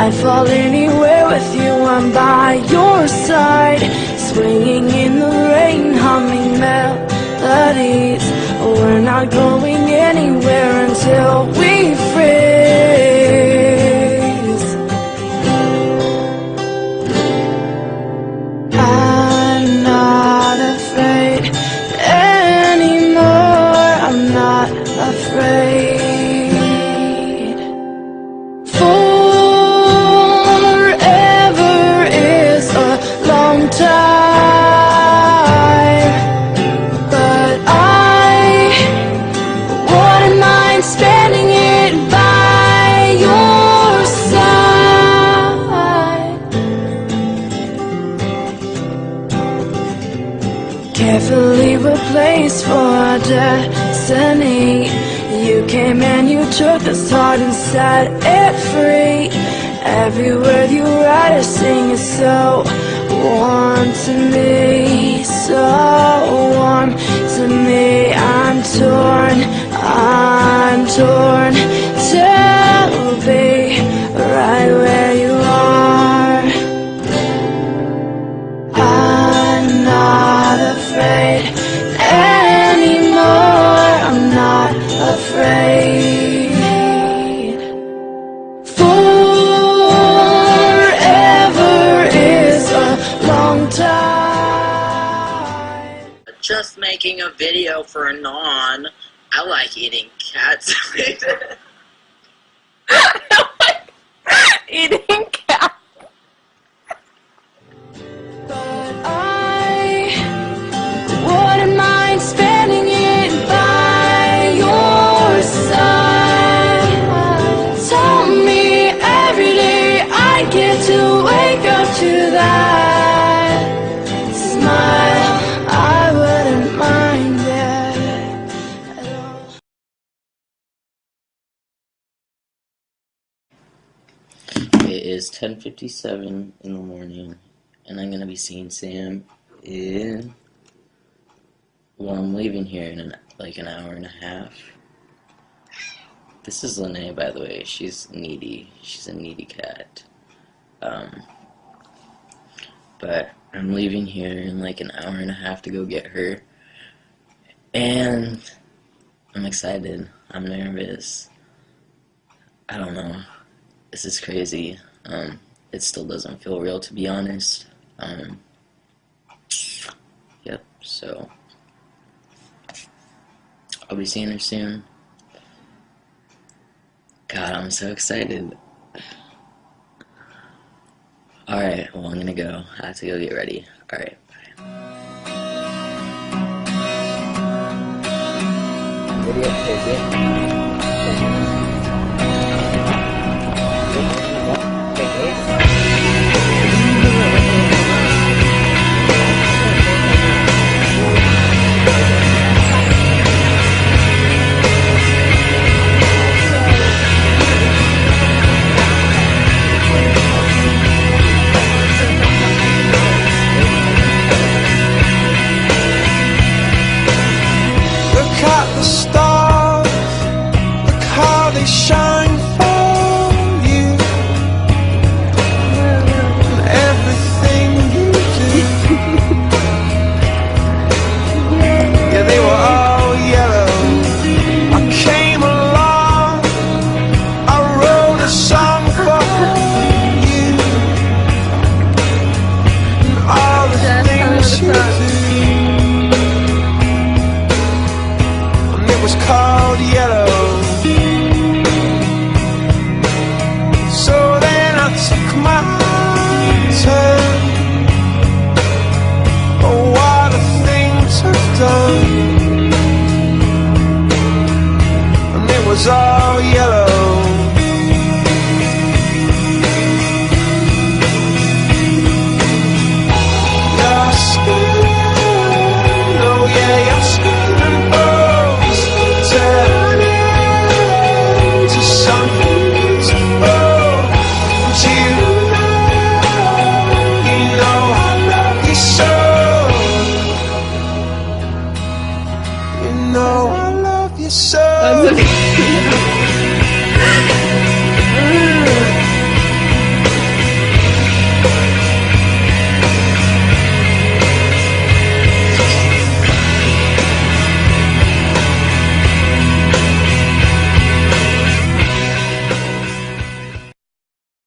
I'd fall anywhere with you, I'm by your side, swinging in the rain, humming melodies. We're not going anywhere until we freeze. I'm not afraid anymore, I'm not afraid. Forever is a long time, but I wouldn't mind spending it by your side. Carefully replaced for our destiny. You came and you took this heart and set it free. Every word you write or sing is so warm to me, so warm to me. I'm torn to be right where you are. I'm not afraid anymore, I'm not afraid. Forever is a long time. Just making a video for Anon. I like eating cat food. Eating cat. But I wouldn't mind spending it by your side. Tell me every day I get to wake up to that smile. I wouldn't mind that at all. It is 10:57 in the morning, and I'm gonna be seeing Sam in. Well, I'm leaving here in like an hour and a half. This is Lene, by the way. She's needy. She's a needy cat. But I'm leaving here in like an hour and a half to go get her, and I'm excited. I'm nervous. I don't know. This is crazy. It still doesn't feel real, to be honest. Yep, so I'll be seeing her soon. God, I'm so excited. Alright, well, I'm gonna go. I have to go get ready. Alright, bye. Video shine for you and everything you do. Yeah, they were all yellow. I came along, I wrote a song for you and all the things you do. And it was called Yellow. And it was all yellow. Your skin, oh yeah, your skin and bones turn into something beautiful. And you know I love you so. You know I love you so.